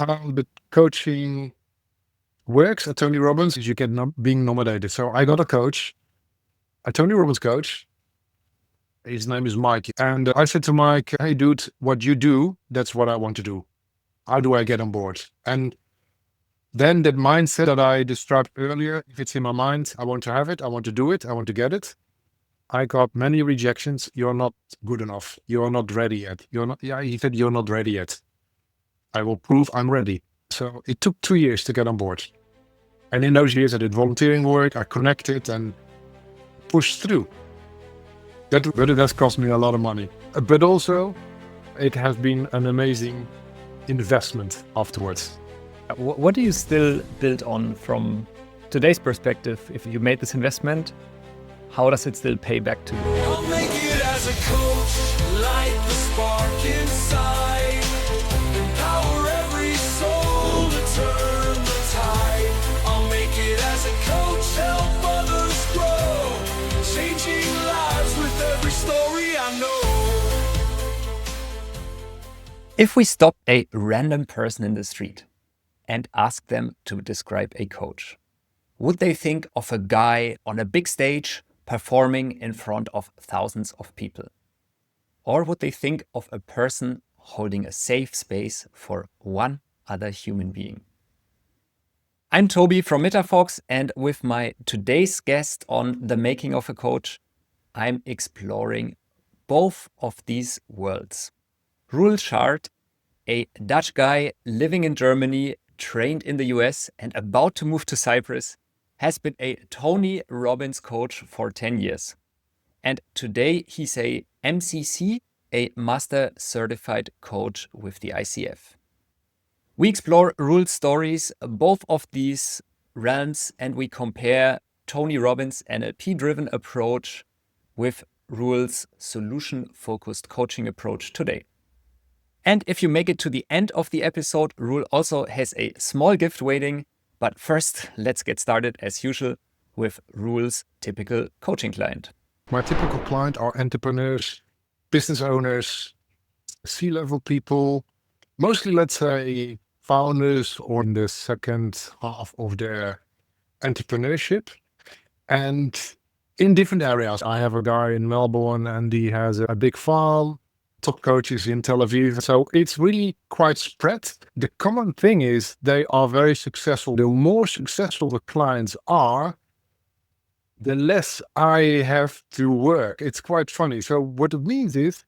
how the coaching works at Tony Robbins is you get being nominated. So I got a coach, a Tony Robbins coach. His name is Mike. And I said to Mike, hey, dude, what you do, that's what I want to do. How do I get on board? And then that mindset that I described earlier, if it's in my mind, I want to have it, I want to do it, I want to get it. I got many rejections. You're not good enough. You're not ready yet. He said, you're not ready yet. I will prove I'm ready. So it took 2 years to get on board. And in those years, I did volunteering work, I connected and pushed through. But it has cost me a lot of money. But also, it has been an amazing investment afterwards. What do you still build on from today's perspective? If you made this investment, how does it still pay back to you? I'll make it as a coach, light the spark inside, empower every soul to turn the tide. I'll make it as a coach, help others grow, changing lives with every story I know. If we stop a random person in the street and ask them to describe a coach, would they think of a guy on a big stage performing in front of thousands of people? Or would they think of a person holding a safe space for one other human being? I'm Toby from Metafox, and with my today's guest on the making of a coach, I'm exploring both of these worlds. Roel Schaart, a Dutch guy living in Germany, trained in the US and about to move to Cyprus, has been a Tony Robbins coach for 10 years. And today he's a MCC, a Master Certified Coach with the ICF. We explore Roel's stories, both of these realms, and we compare Tony Robbins' NLP-driven approach with Roel's solution-focused coaching approach today. And if you make it to the end of the episode, Roel also has a small gift waiting. But first, let's get started as usual with Roel's typical coaching client. My typical client are entrepreneurs, business owners, C-level people, mostly, let's say, founders or in the second half of their entrepreneurship. And in different areas. I have a guy in Melbourne and he has a big farm. Top coaches in Tel Aviv. So it's really quite spread. The common thing is they are very successful. The more successful the clients are, the less I have to work. It's quite funny. So what it means is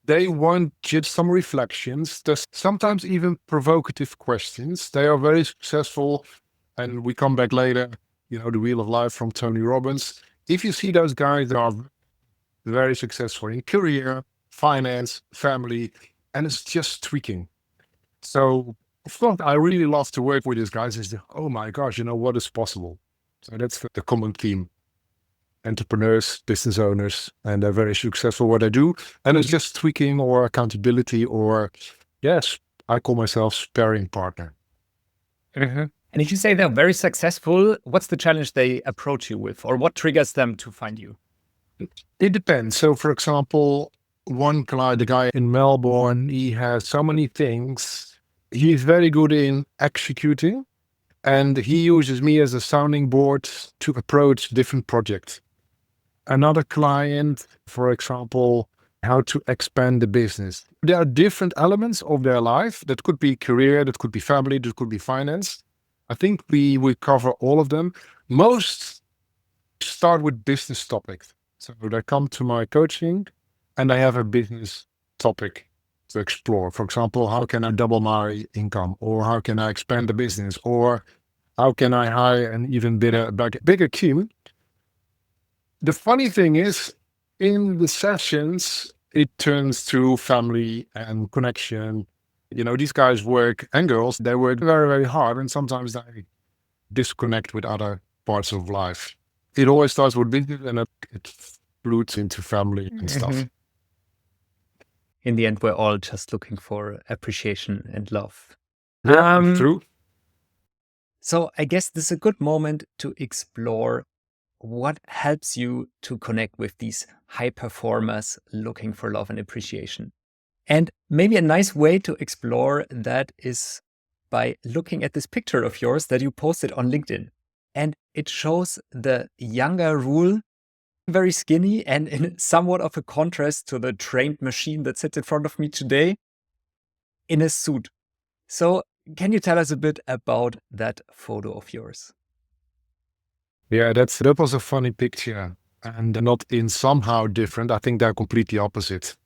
they want just some reflections. There's sometimes even provocative questions. They are very successful. And we come back later, the Wheel of Life from Tony Robbins. If you see those guys, they are very successful in career, finance, family, and it's just tweaking. So of course, I really love to work with these guys. Is oh my gosh, what is possible? So that's the common theme. Entrepreneurs, business owners, and they're very successful what they do. And it's just tweaking or accountability or, yes, I call myself sparring partner. Mm-hmm. And if you say they're very successful, what's the challenge they approach you with, or what triggers them to find you? It depends. So for example, one client, the guy in Melbourne, he has so many things. He's very good in executing, and he uses me as a sounding board to approach different projects. Another client, for example, how to expand the business. There are different elements of their life. That could be career, that could be family, that could be finance. I think we cover all of them. Most start with business topics. So they come to my coaching and I have a business topic to explore. For example, how can I double my income? Or how can I expand the business? Or how can I hire an even bigger team? The funny thing is, in the sessions, it turns to family and connection. These guys work, and girls, they work very, very hard. And sometimes they disconnect with other parts of life. It always starts with business and it flutes into family and stuff. In the end, we're all just looking for appreciation and love. Yeah, true. So I guess this is a good moment to explore what helps you to connect with these high performers looking for love and appreciation. And maybe a nice way to explore that is by looking at this picture of yours that you posted on LinkedIn. And it shows the younger Roel, very skinny and in somewhat of a contrast to the trained machine that sits in front of me today, in a suit. So can you tell us a bit about that photo of yours? Yeah, that was a funny picture, and not in somehow different. I think they're completely opposite.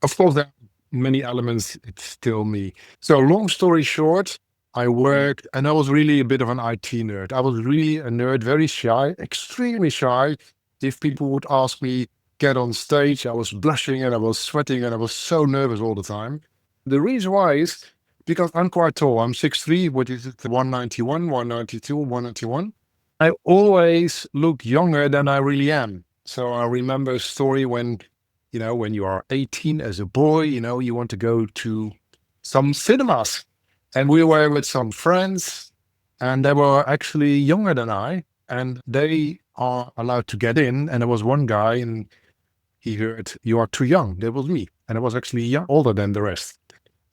Of course, there are many elements. It's still me. So long story short, I worked, and I was really a bit of an IT nerd. I was really a nerd, very shy, extremely shy. If people would ask me, get on stage, I was blushing and I was sweating and I was so nervous all the time. The reason why is because I'm quite tall. I'm 6'3", what is it, 191, 192, 191. I always look younger than I really am. So I remember a story when you are 18 as a boy, you want to go to some cinemas. And we were with some friends, and they were actually younger than I, and they are allowed to get in. And there was one guy, and he heard, "You are too young." That was me. And I was actually older than the rest.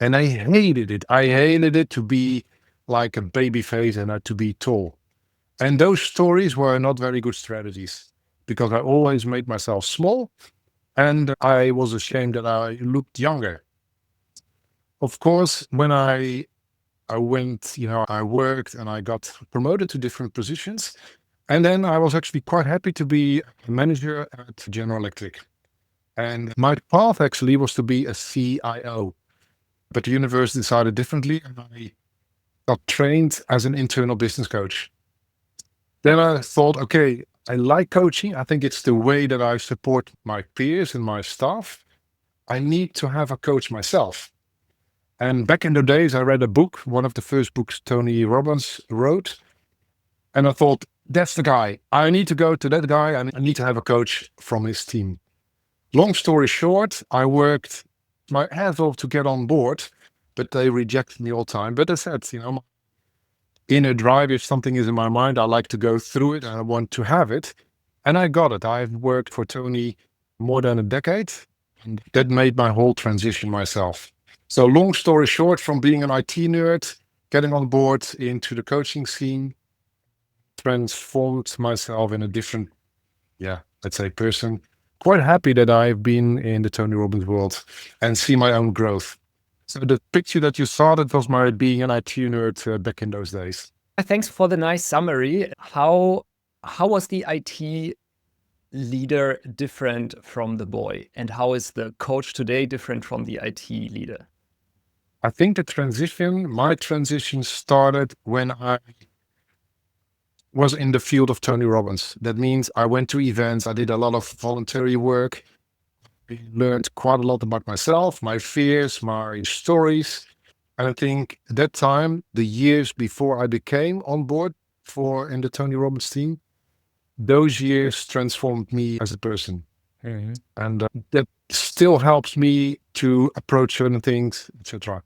And I hated it. I hated it to be like a baby face and to be tall. And those stories were not very good strategies because I always made myself small. And I was ashamed that I looked younger. Of course, when I went, I worked and I got promoted to different positions. And then I was actually quite happy to be a manager at General Electric. And my path actually was to be a CIO. But the universe decided differently, and I got trained as an internal business coach. Then I thought, okay, I like coaching. I think it's the way that I support my peers and my staff. I need to have a coach myself. And back in the days, I read a book, one of the first books Tony Robbins wrote. And I thought, that's the guy. I need to go to that guy, and I need to have a coach from his team. Long story short, I worked my ass off to get on board, but they rejected me all the time. But I said, my inner drive, if something is in my mind, I like to go through it and I want to have it. And I got it. I've worked for Tony more than a decade, and that made my whole transition myself. So long story short, from being an IT nerd, getting on board into the coaching scene, transformed myself in a different, let's say, person. Quite happy that I've been in the Tony Robbins world and see my own growth. So the picture that you saw, that was my being an IT nerd back in those days. Thanks for the nice summary. How was the IT leader different from the boy? And how is the coach today different from the IT leader? I think my transition started when I was in the field of Tony Robbins. That means I went to events, I did a lot of voluntary work. I learned quite a lot about myself, my fears, my stories. And I think at that time, the years before I became on board in the Tony Robbins team, those years transformed me as a person. Mm-hmm. And that still helps me to approach certain things, etc.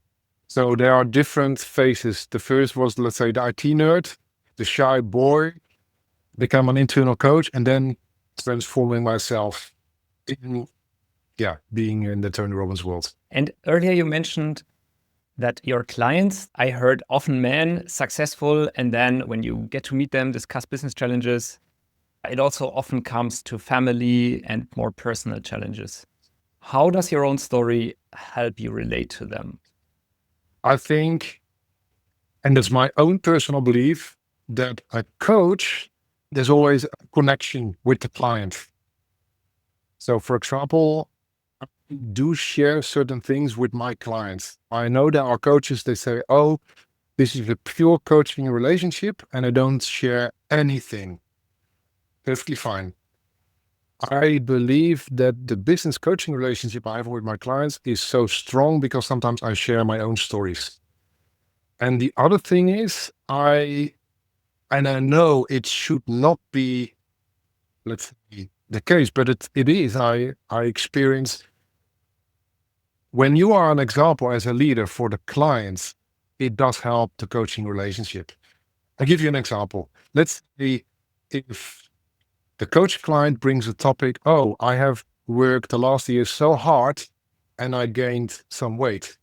So there are different phases. The first was, let's say, the IT nerd, the shy boy, become an internal coach, and then transforming myself in, being in the Tony Robbins world. And earlier you mentioned that your clients, I heard, often men, successful, and then when you get to meet them, discuss business challenges, it also often comes to family and more personal challenges. How does your own story help you relate to them? I think, and it's my own personal belief, that a coach, there's always a connection with the client. So for example, I do share certain things with my clients. I know there are coaches, they say, oh, this is a pure coaching relationship and I don't share anything. Perfectly fine. I believe that the business coaching relationship I have with my clients is so strong because sometimes I share my own stories. And the other thing is, I know it should not be, let's say, the case, but it is. I experience, when you are an example as a leader for the clients, it does help the coaching relationship. I'll give you an example. Let's say if the coach client brings a topic, oh, I have worked the last year so hard and I gained some weight.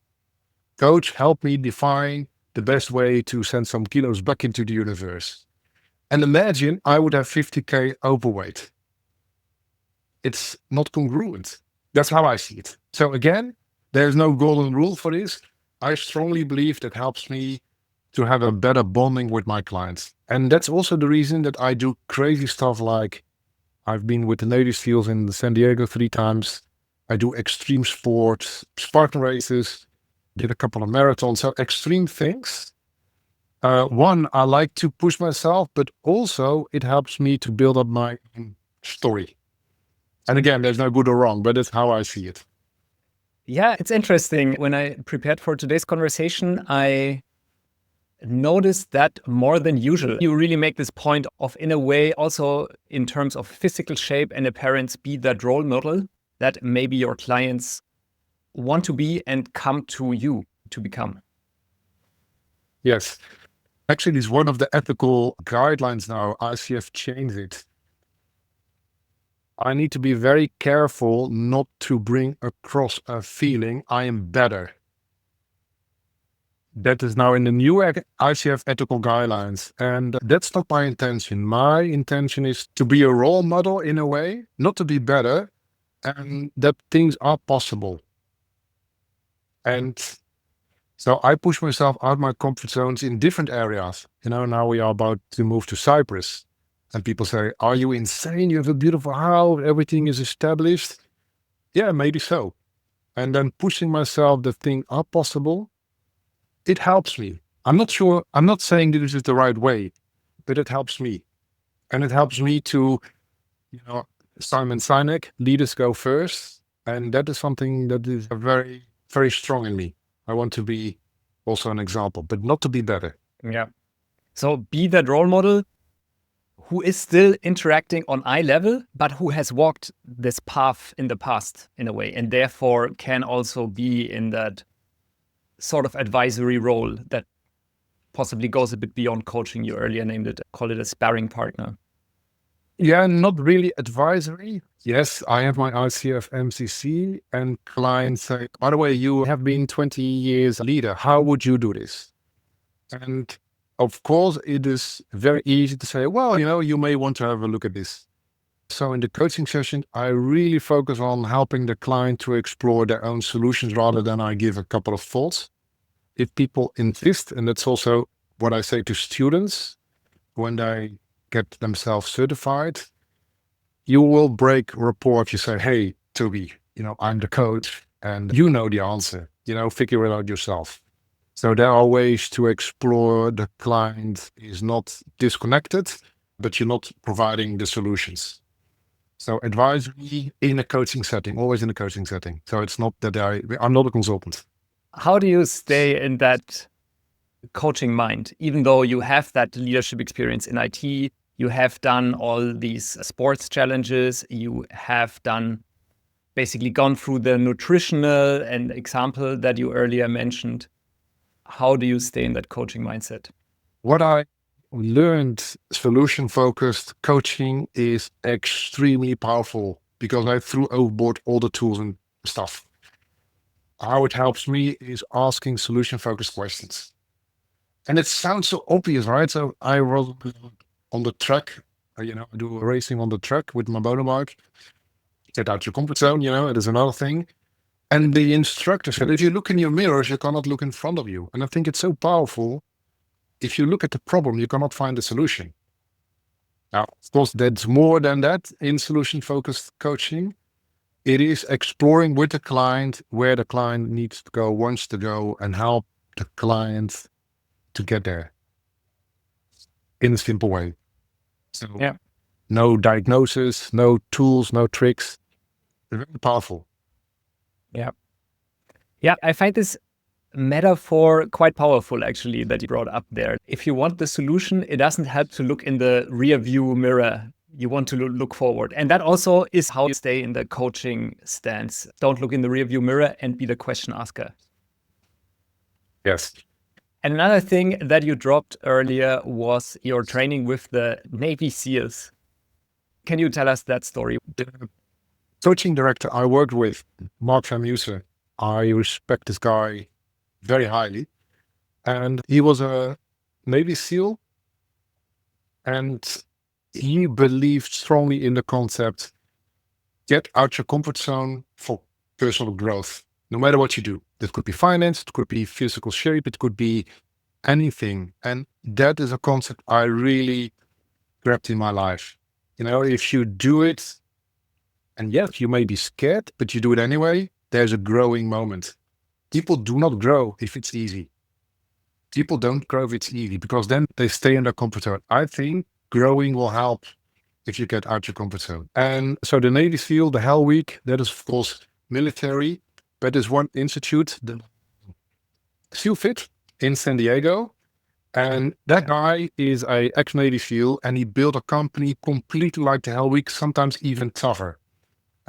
Coach, help me define the best way to send some kilos back into the universe. And imagine I would have 50K overweight. It's not congruent. That's how I see it. So again, there's no golden rule for this. I strongly believe that helps me to have a better bonding with my clients. And that's also the reason that I do crazy stuff like I've been with the Navy SEALs in San Diego 3 times. I do extreme sports, Spartan races, did a couple of marathons, so extreme things. One, I like to push myself, but also it helps me to build up my story. And again, there's no good or wrong, but that's how I see it. Yeah, it's interesting. When I prepared for today's conversation, I noticed that more than usual, you really make this point of, in a way, also in terms of physical shape and appearance, be that role model that maybe your clients want to be and come to you to become. Yes. Actually, it's one of the ethical guidelines now. ICF changed it. I need to be very careful not to bring across a feeling I am better. That is now in the new ICF ethical guidelines. And that's not my intention. My intention is to be a role model in a way, not to be better, and that things are possible. And so I push myself out my comfort zones in different areas. Now we are about to move to Cyprus. And people say, are you insane? You have a beautiful house. Everything is established. Yeah, maybe so. And then pushing myself, the things are possible. It helps me. I'm not sure. I'm not saying this is the right way, but it helps me. And it helps me to, Simon Sinek, leaders go first. And that is something that is very, very strong in me. I want to be also an example, but not to be better. Yeah. So be that role model who is still interacting on eye level, but who has walked this path in the past in a way, and therefore can also be in that sort of advisory role that possibly goes a bit beyond coaching. You earlier named it, call it a sparring partner. Yeah, not really advisory. Yes, I have my ICF MCC and clients say, by the way, you have been 20 years a leader. How would you do this? And of course, it is very easy to say, well, you may want to have a look at this. So in the coaching session, I really focus on helping the client to explore their own solutions rather than I give a couple of thoughts. If people insist, and that's also what I say to students when they get themselves certified, you will break rapport if you say, hey, Toby, I'm the coach and you know the answer, figure it out yourself. So there are ways to explore. The client is not disconnected, but you're not providing the solutions. So advisory in a coaching setting, always in a coaching setting. So it's not that I'm not a consultant. How do you stay in that coaching mind, even though you have that leadership experience in IT, you have done all these sports challenges, you have basically gone through the nutritional and example that you earlier mentioned. How do you stay in that coaching mindset? What I learned, solution-focused coaching is extremely powerful because I threw overboard all the tools and stuff. How it helps me is asking solution-focused questions. And it sounds so obvious, right? So I was on the track, I do racing on the track with my motorbike. Get out your comfort zone, it is another thing. And the instructor said, if you look in your mirrors, you cannot look in front of you. And I think it's so powerful. If you look at the problem, you cannot find the solution. Now, of course, that's more than that in solution-focused coaching. It is exploring with the client where the client needs to go, wants to go, and help the client to get there in a simple way. So no diagnosis, no tools, no tricks. They're very powerful. Yeah, I find this metaphor quite powerful, actually, that you brought up there. If you want the solution, it doesn't help to look in the rear view mirror. You want to look forward. And that also is how you stay in the coaching stance. Don't look in the rear view mirror and be the question asker. Yes. And another thing that you dropped earlier was your training with the Navy SEALs. Can you tell us that story? The coaching director I worked with, Mark Van Musen, I respect this guy very highly. And he was a Navy SEAL, and he believed strongly in the concept, get out your comfort zone for personal growth, no matter what you do. That could be finance, it could be physical shape, it could be anything. And that is a concept I really grabbed in my life. If you do it, and yes, you may be scared, but you do it anyway, there's a growing moment. People do not grow if it's easy. People don't grow if it's easy, because then they stay in their comfort zone. I think growing will help if you get out your comfort zone. And so the Navy SEAL, the Hell Week, that is of course military, but there's one institute, the SEAL Fit in San Diego. And that guy is a ex-Navy SEAL, and he built a company completely like the Hell Week, sometimes even tougher.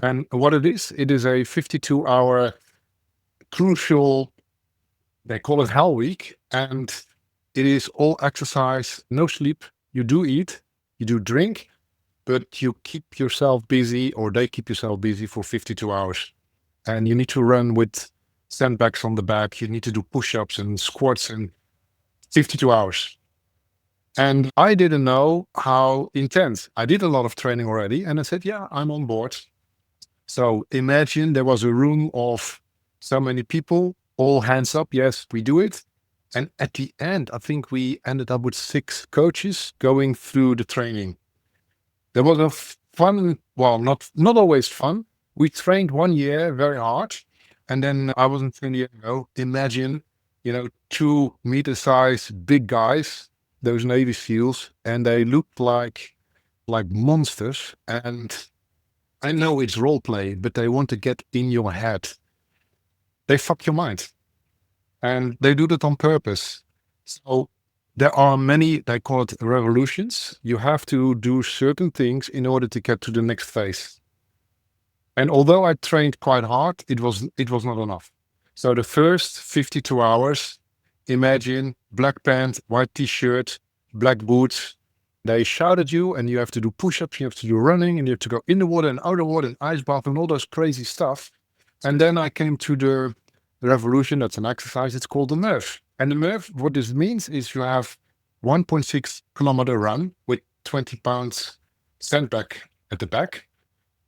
And what it is a 52-hour crucial, they call it Hell Week, and it is all exercise, no sleep. You do eat, you do drink, but you keep yourself busy, or they keep yourself busy for 52 hours. And you need to run with sandbags on the back. You need to do push-ups and squats in 52 hours. And I didn't know how intense. I did a lot of training already, and I said, yeah, I'm on board. So imagine there was a room of so many people, all hands up, yes, we do it. And at the end, I think we ended up with 6 coaches going through the training. There was a fun, well, not always fun. We trained 1 year very hard. And then I was in San Diego. Imagine, 2 meter-sized big guys, those Navy SEALs, and they looked like monsters. And I know it's role play, but they want to get in your head. They fuck your mind. And they do that on purpose. So there are many, they call it revolutions. You have to do certain things in order to get to the next phase. And although I trained quite hard, it was not enough. So the first 52 hours, imagine black pants, white t-shirt, black boots. They shout at you, and you have to do push-ups, you have to do running, and you have to go in the water and out of the water and ice bath and all those crazy stuff. And then I came to the revolution. That's an exercise. It's called the MERV. And the MERV, what this means is you have 1.6 kilometer run with 20 pounds sandbag at the back.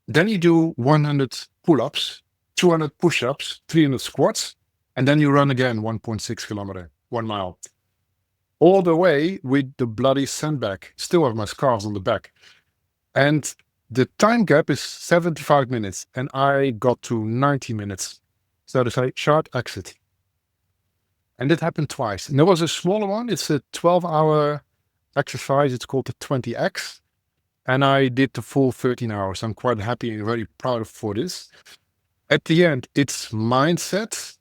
Then you do 100 pull-ups, 200 push-ups, 300 squats, and then you run again 1.6 kilometer, 1 mile. All the way with the bloody sandbag. Still have my scars on the back. And the time gap is 75 minutes, and I got to 90 minutes. So they say, Schaart, exit. And it happened twice. And there was a smaller one. It's a 12-hour exercise. It's called the 20X. And I did the full 13 hours. I'm quite happy and very proud for this. At the end, it's mindset.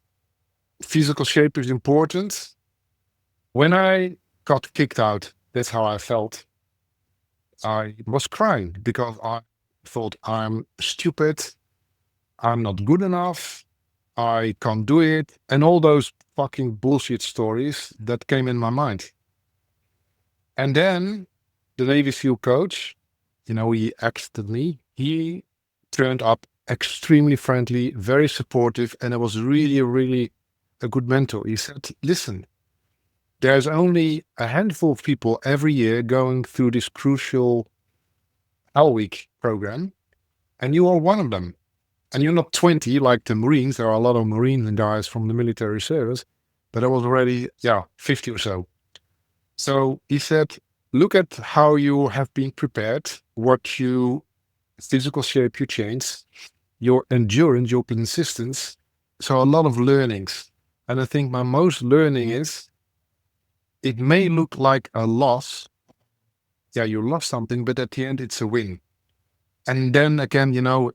Physical shape is important. When I got kicked out, that's how I felt. I was crying because I thought I'm stupid. I'm not good enough. I can't do it. And all those fucking bullshit stories that came in my mind. And then the Navy SEAL coach, he exited me. He turned up extremely friendly, very supportive, and it was really, really a good mentor. He said, listen, there's only a handful of people every year going through this crucial Hell Week program, and you are one of them. And you're not 20 like the Marines. There are a lot of Marines and guys from the military service, but I was already, 50 or so. So he said, look at how you have been prepared, physical shape you changed, your endurance, your persistence. So a lot of learnings. And I think my most learning is, it may look like a loss. Yeah, you lost something, but at the end, it's a win. And then again, now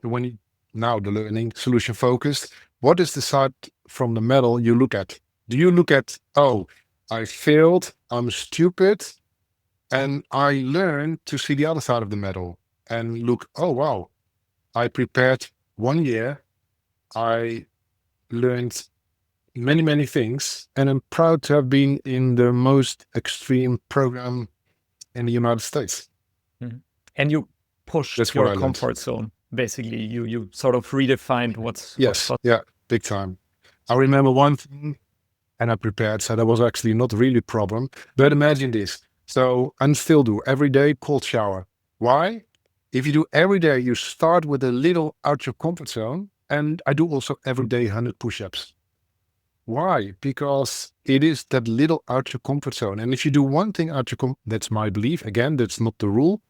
the learning, solution focused. What is the side from the medal you look at? Do you look at, oh, I failed, I'm stupid, and I learned to see the other side of the medal and look, oh, wow, I prepared 1 year. I learned many, many things, and I'm proud to have been in the most extreme program in the United States. Mm-hmm. And you pushed your comfort zone. Basically, you sort of redefined what's yeah, big time. I remember one thing. and I prepared. So that was actually not really a problem. But imagine this. So, and still do every day cold shower. Why? If you do every day, you start with a little out your comfort zone. And I do also every day 100 push-ups. Why? Because it is that little out your comfort zone. And if you do one thing out your that's my belief. Again, that's not the rule.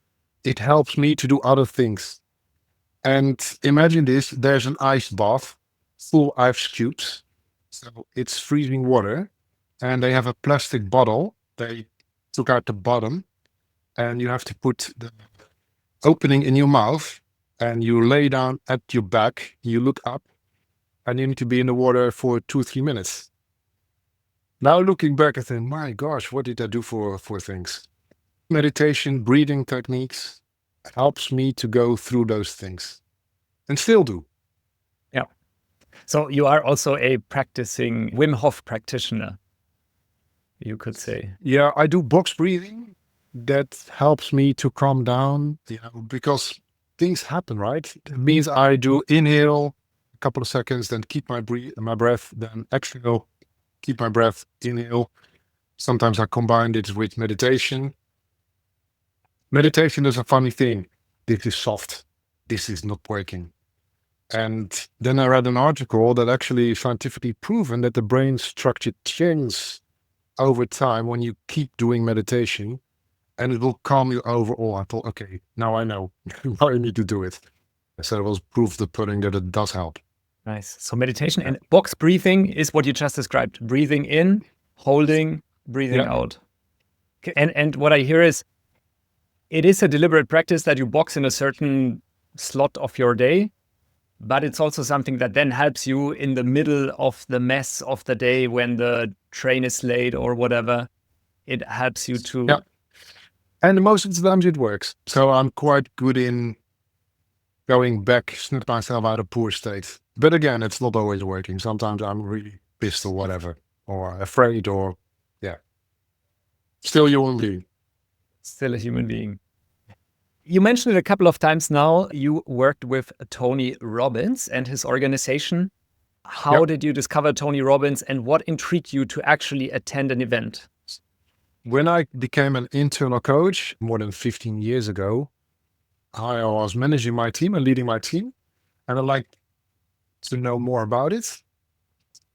It helps me to do other things. And imagine this, there's an ice bath, full ice cubes. So it's freezing water. And they have a plastic bottle. They took out the bottom. And you have to put the opening in your mouth. And you lay down at your back. You look up. And you need to be in the water for 2-3 minutes. Now looking back, I think, my gosh, what did I do for things? Meditation, breathing techniques helps me to go through those things. And still do. Yeah. So you are also a practicing Wim Hof practitioner, you could say. Yeah, I do box breathing. That helps me to calm down, because things happen, right? It means I do inhale a couple of seconds, then keep my breath, then exhale, keep my breath, inhale. Sometimes I combine it with meditation. Meditation is a funny thing. This is soft. This is not working. And then I read an article that actually scientifically proven that the brain structure changes over time when you keep doing meditation, and it will calm you overall. I thought, okay, now I know. Now I need to do it. So it was proof of the pudding that it does help. Nice. So meditation and box breathing is what you just described. Breathing in, holding, breathing out. And what I hear is, it is a deliberate practice that you box in a certain slot of your day, but it's also something that then helps you in the middle of the mess of the day when the train is late or whatever. It helps you to... Yeah. And most of the times it works. So I'm quite good in going back, snap myself out of poor state. But again, it's not always working. Sometimes I'm really pissed or whatever, or afraid, or still human being. Still a human being. You mentioned it a couple of times now. You worked with Tony Robbins and his organization. How did you discover Tony Robbins, and what intrigued you to actually attend an event? When I became an internal coach more than 15 years ago, I was managing my team and leading my team, and I liked to know more about it.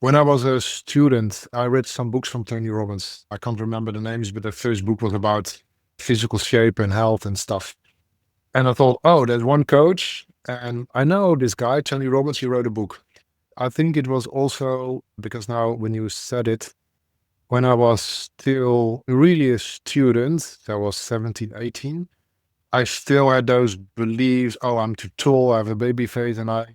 When I was a student, I read some books from Tony Robbins. I can't remember the names, but the first book was about physical shape and health and stuff. And I thought, oh, there's one coach, and I know this guy, Tony Robbins, he wrote a book. I think it was also, because now when you said it, when I was still really a student, so I was 17, 18, I still had those beliefs, oh, I'm too tall, I have a baby face, and I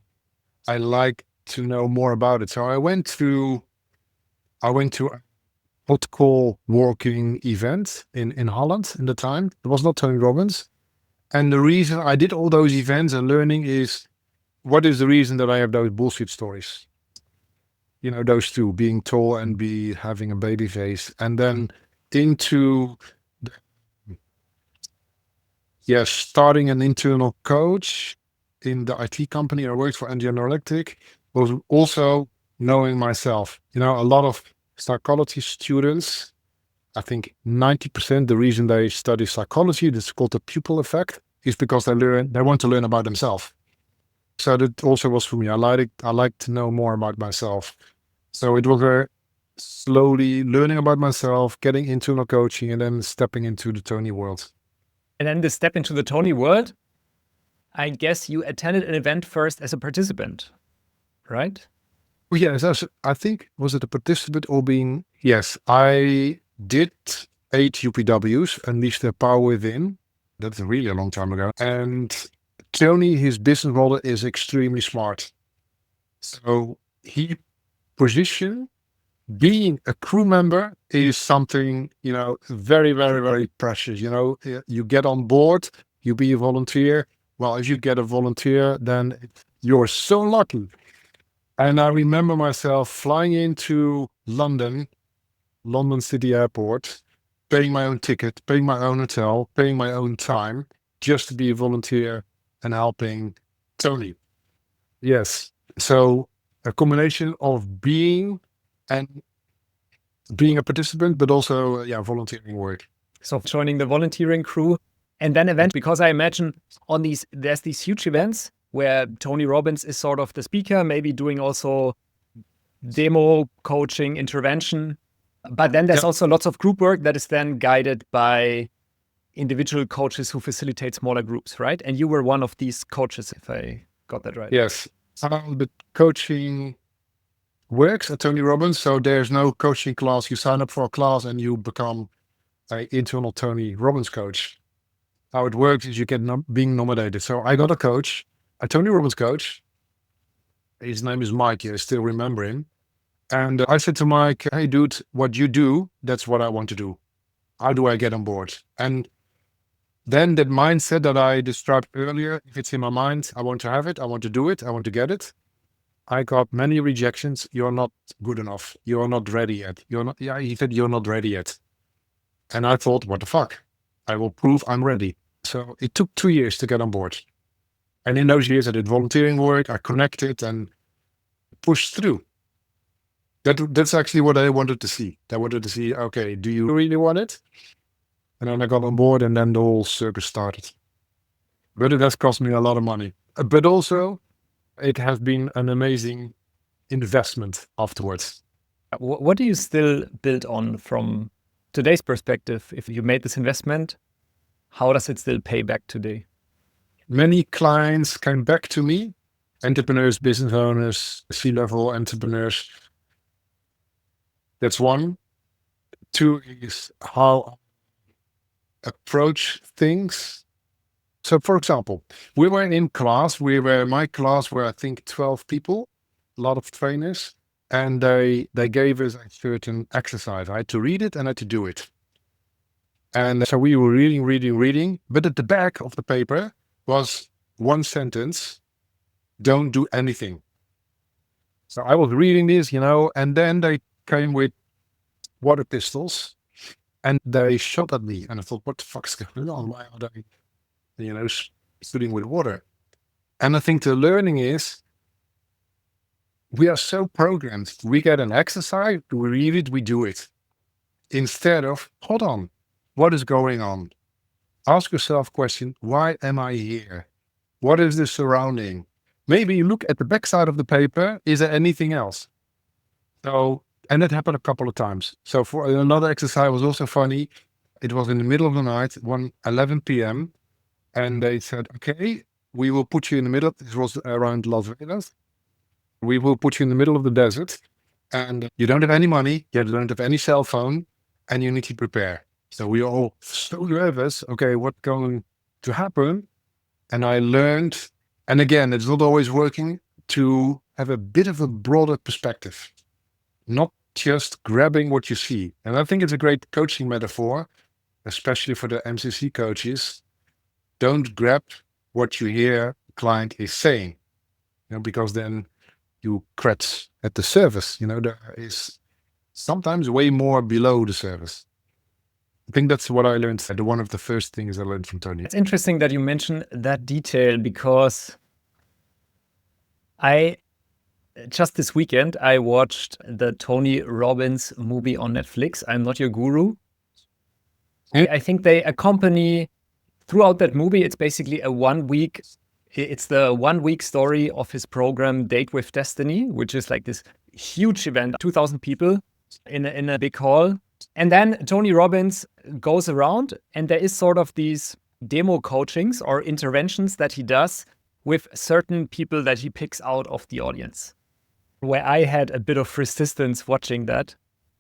like to know more about it. So I went to a hot call walking event in Holland in the time. It was not Tony Robbins. And the reason I did all those events and learning is, what is the reason that I have those bullshit stories? Those two, being tall and having a baby face. And then into starting an internal coach in the IT company I worked for, General Electric, was also knowing myself. A lot of psychology students, I think 90%, the reason they study psychology, this is called the pupil effect, is because they want to learn about themselves. So that also was for me. I like to know more about myself. So it was very slowly learning about myself, getting internal coaching, and then stepping into the Tony world. And then the step into the Tony world, I guess you attended an event first as a participant, right? Yes, I think, was it a participant or being? Yes, I did 8 UPWs, Unleash Their Power Within. That's really a long time ago. And Tony, his business model is extremely smart. So he positioned being a crew member is something, very, very, very precious. You get on board, you be a volunteer. Well, if you get a volunteer, then you're so lucky. And I remember myself flying into London City Airport, paying my own ticket, paying my own hotel, paying my own time, just to be a volunteer and helping Tony. Yes. So a combination of being and being a participant, but also volunteering work. So joining the volunteering crew. And then eventually, because I imagine there's these huge events where Tony Robbins is sort of the speaker, maybe doing also demo coaching, intervention. But then there's also lots of group work that is then guided by individual coaches who facilitate smaller groups, right? And you were one of these coaches, if I got that right. Yes. The coaching works at Tony Robbins. So there's no coaching class. You sign up for a class and you become an internal Tony Robbins coach. How it works is you get being nominated. So I got a coach, a Tony Robbins coach. His name is Mike. I still remember him. And I said to Mike, hey, dude, what you do, that's what I want to do. How do I get on board? And then that mindset that I described earlier, if it's in my mind, I want to have it, I want to do it, I want to get it. I got many rejections. You're not good enough. You're not ready yet. He said, you're not ready yet. And I thought, what the fuck? I will prove I'm ready. So it took 2 years to get on board. And in those years, I did volunteering work. I connected and pushed through. That's actually what I wanted to see. I wanted to see, okay, do you really want it? And then I got on board and then the whole circus started. But it has cost me a lot of money. But also, it has been an amazing investment afterwards. What do you still build on from today's perspective? If you made this investment, how does it still pay back today? Many clients came back to me, entrepreneurs, business owners, C-level entrepreneurs. That's one. Two is how I approach things. So for example, we were in class, my class were I think 12 people, a lot of trainers, and they gave us a certain exercise. I had to read it and I had to do it. And so we were reading, but at the back of the paper was one sentence, don't do anything. So I was reading this, and then they came with water pistols and they shot at me. And I thought, what the fuck is going on? Why are they, shooting with water? And I think the learning is we are so programmed. We get an exercise, we read it, we do it. Instead of, hold on, what is going on? Ask yourself a question, why am I here? What is the surrounding? Maybe you look at the backside of the paper, is there anything else? So, and that happened a couple of times. So for another exercise was also funny. It was in the middle of the night, 11 p.m. And they said, okay, we will put you in the middle. This was around Las Vegas. We will put you in the middle of the desert and you don't have any money. You don't have any cell phone and you need to prepare. So we are all so nervous. Okay, what's going to happen? And I learned, and again, it's not always working, to have a bit of a broader perspective, not just grabbing what you see. And I think it's a great coaching metaphor, especially for the MCC coaches. Don't grab what you hear the client is saying, because then you scratch at the surface. There is sometimes way more below the surface. I think that's what I learned. One of the first things I learned from Tony. It's interesting that you mentioned that detail because just this weekend, I watched the Tony Robbins movie on Netflix, I'm Not Your Guru. I think they accompany throughout that movie. It's basically the 1 week story of his program, Date with Destiny, which is like this huge event, 2,000 people in a big hall. And then Tony Robbins goes around and there is sort of these demo coachings or interventions that he does with certain people that he picks out of the audience. Where I had a bit of resistance watching that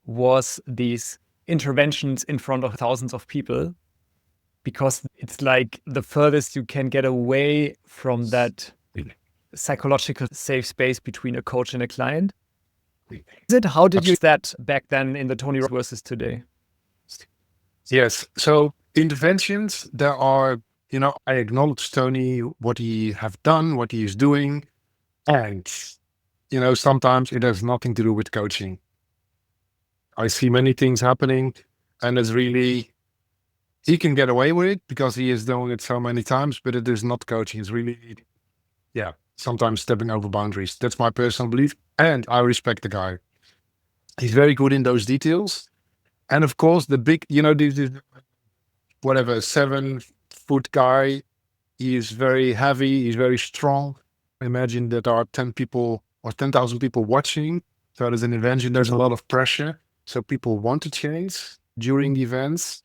was these interventions in front of thousands of people, because it's like the furthest you can get away from that psychological safe space between a coach and a client. How did you use that back then in the Tony Robbins versus today? Yes. So interventions, there are, I acknowledge Tony, what he have done, what he is doing. And, sometimes it has nothing to do with coaching. I see many things happening and it's really, he can get away with it because he is doing it so many times, but it is not coaching. It's really, sometimes stepping over boundaries. That's my personal belief. And I respect the guy. He's very good in those details. And of course, the big, this whatever 7-foot guy, he is very heavy, he's very strong. Imagine that there are 10 people or 10,000 people watching. So there's an invention, there's a lot of pressure. So people want to change during the events.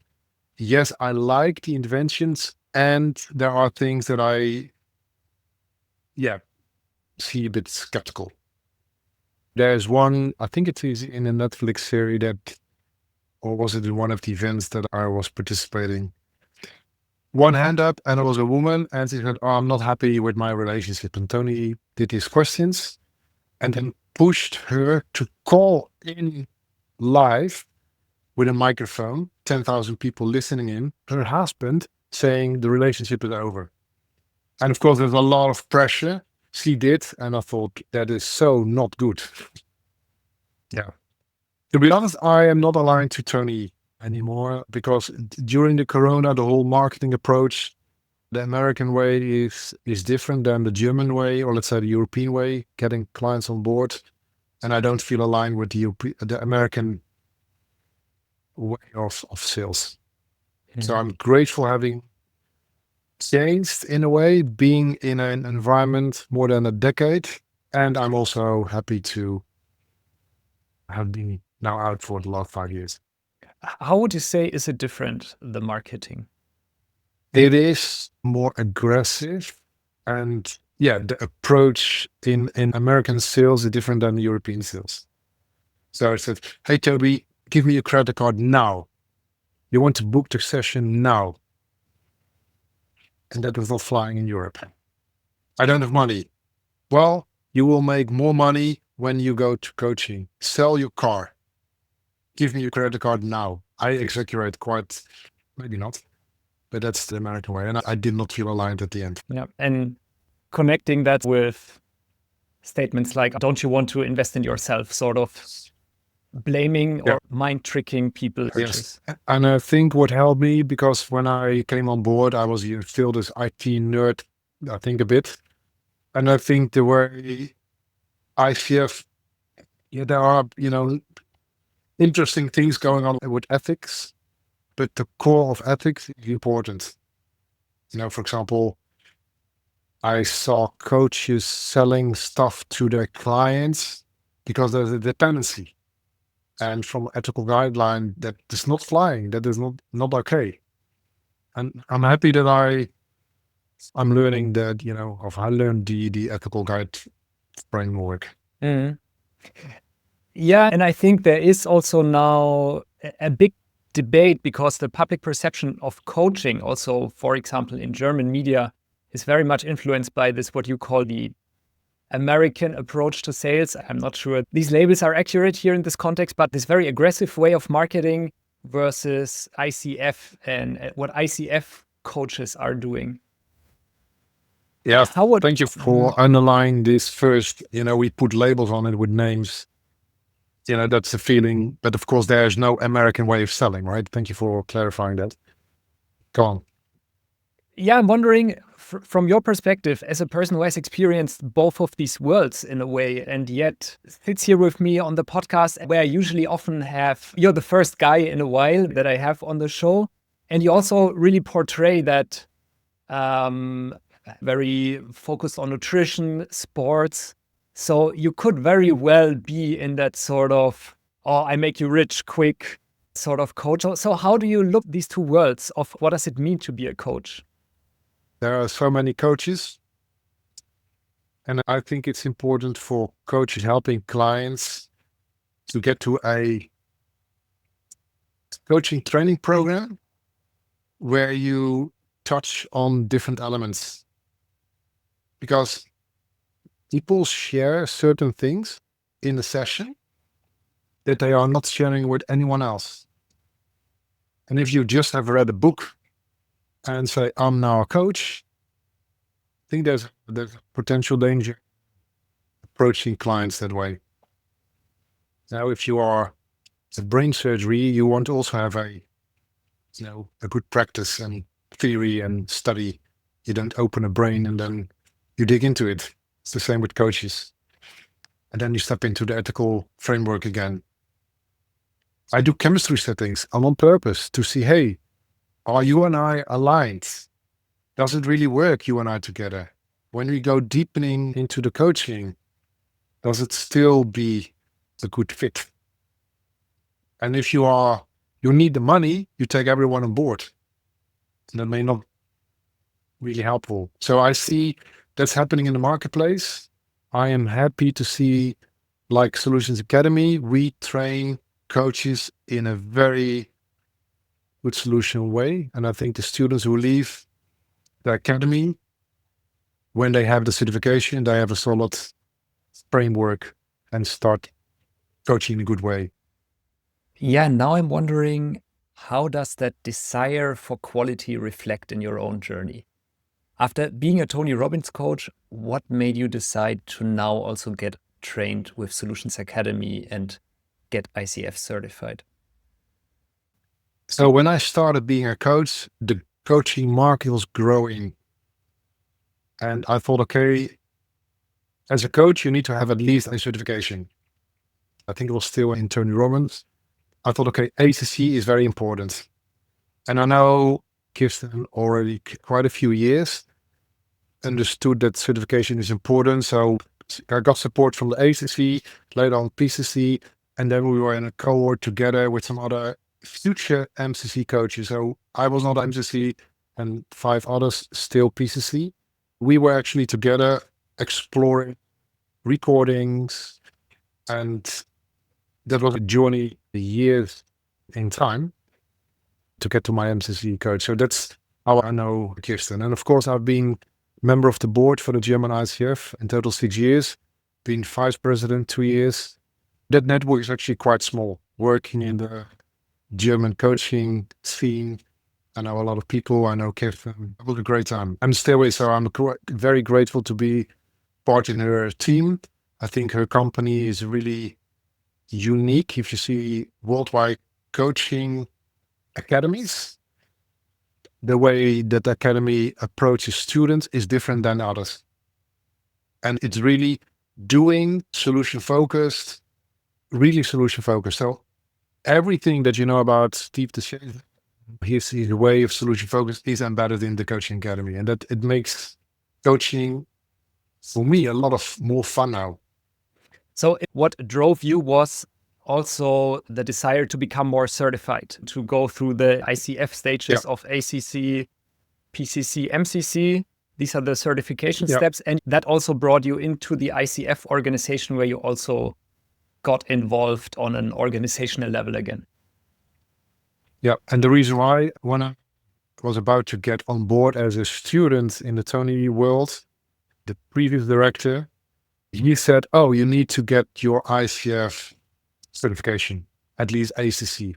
Yes, I like the inventions, and there are things that I see a bit skeptical. There's one, I think it is in a Netflix series or was it in one of the events that I was participating? One hand up, and it was a woman, and she said, "Oh, I'm not happy with my relationship." And Tony did his questions and then pushed her to call in live with a microphone, 10,000 people listening in, her husband saying the relationship is over. And of course, there's a lot of pressure. She did, and I thought that is so not good. Yeah. To be honest, I am not aligned to Tony anymore, because during the corona, the whole marketing approach, the American way is different than the German way, or let's say the European way, getting clients on board. And I don't feel aligned with the American way of sales. So I'm grateful having changed in a way, being in an environment more than a decade. And I'm also happy to have been now out for the last 5 years. How would you say is it different, the marketing? It is more aggressive, and the approach in American sales is different than European sales. So I said, "Hey, Toby, give me your credit card now. You want to book the session now." And that was not flying in Europe. "I don't have money." "Well, you will make more money when you go to coaching. Sell your car. Give me your credit card now." I exaggerate quite, maybe not, but that's the American way. And I did not feel aligned at the end. Yeah. And connecting that with statements like, "Don't you want to invest in yourself?" Sort of blaming or mind tricking people. Yes. And I think what helped me, because when I came on board, I was still this IT nerd, I think, a bit. And I think the way ICF, there are, interesting things going on with ethics, but the core of ethics is important. For example, I saw coaches selling stuff to their clients because there's a dependency. And from ethical guideline, that is not flying. That is not okay. And I'm happy that I'm learning that, I learned the ethical guide framework. Mm. Yeah, and I think there is also now a big debate, because the public perception of coaching also, for example, in German media, is very much influenced by this, what you call the American approach to sales. I'm not sure these labels are accurate here in this context, but this very aggressive way of marketing versus ICF and what ICF coaches are doing. Yeah, thank you for underlying this first. We put labels on it with names. That's the feeling. But of course, there's no American way of selling, right? Thank you for clarifying that. Go on. Yeah, I'm wondering, from your perspective, as a person who has experienced both of these worlds in a way, and yet sits here with me on the podcast, where I usually often you're the first guy in a while that I have on the show. And you also really portray that very focused on nutrition, sports. So you could very well be in that sort of, I make you rich quick sort of coach. So how do you look these two worlds of what does it mean to be a coach? There are so many coaches, and I think it's important for coaches helping clients to get to a coaching training program where you touch on different elements, because people share certain things in the session that they are not sharing with anyone else. And if you just have read a book and say, "I'm now a coach," I think there's potential danger approaching clients that way. Now, if you are a brain surgery, you want to also have a good practice and theory and study. You don't open a brain and then you dig into it. It's the same with coaches. And then you step into the ethical framework again. I do chemistry settings on purpose to see, hey, are you and I aligned? Does it really work, you and I together? When we go deepening into the coaching, does it still be a good fit? And if you need the money, you take everyone on board. And that may not really helpful. So I see that's happening in the marketplace. I am happy to see, like Solutions Academy, we train coaches in a very good solution way. And I think the students who leave the academy, when they have the certification, they have a solid framework and start coaching in a good way. Yeah, now I'm wondering, how does that desire for quality reflect in your own journey? After being a Tony Robbins coach, what made you decide to now also get trained with Solutions Academy and get ICF certified? So when I started being a coach, the coaching market was growing. And I thought, okay, as a coach, you need to have at least a certification. I think it was still in Tony Robbins. I thought, okay, ACC is very important. And I know Kirsten already quite a few years understood that certification is important. So I got support from the ACC, later on PCC, and then we were in a cohort together with some other future MCC coaches. So I was not MCC and 5 others still PCC. We were actually together exploring recordings, and that was a journey, years in time to get to my MCC coach. So that's how I know Kirsten. And of course, I've been member of the board for the German ICF in total 6 years, been vice president 2 years. That network is actually quite small, working in the German coaching scene. I know a lot of people. I know Kirsten. It was a great time. I'm still with her. I'm very grateful to be part in her team. I think her company is really unique. If you see worldwide coaching academies, the way that the academy approaches students is different than others. And it's really doing solution focused, really solution focused. So everything that you know about Steve DeShazer, his way of solution focused is embedded in the coaching academy. And that it makes coaching, for me, a lot of more fun now. So what drove you was also the desire to become more certified, to go through the ICF stages of ACC, PCC, MCC. These are the certification steps. And that also brought you into the ICF organization, where you also got involved on an organizational level again. Yeah. And the reason why, when I was about to get on board as a student in the Tony world, the previous director, he said, oh, you need to get your ICF certification, at least ACC.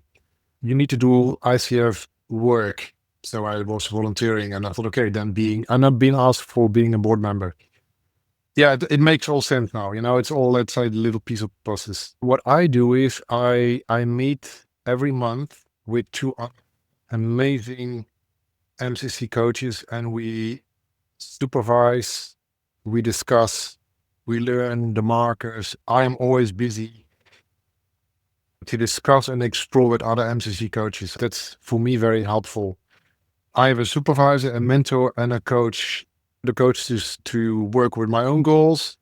You need to do ICF work. So I was volunteering, and I thought, okay, then I'm not being asked for being a board member. Yeah, it makes all sense now. You know, it's all, let's say, the little piece of process. What I do is I meet every month with 2 amazing MCC coaches, and we supervise, we discuss, we learn the markers. I am always busy to discuss and explore with other MCC coaches. That's, for me, very helpful. I have a supervisor, a mentor, and a coach. The coach is to work with my own goals,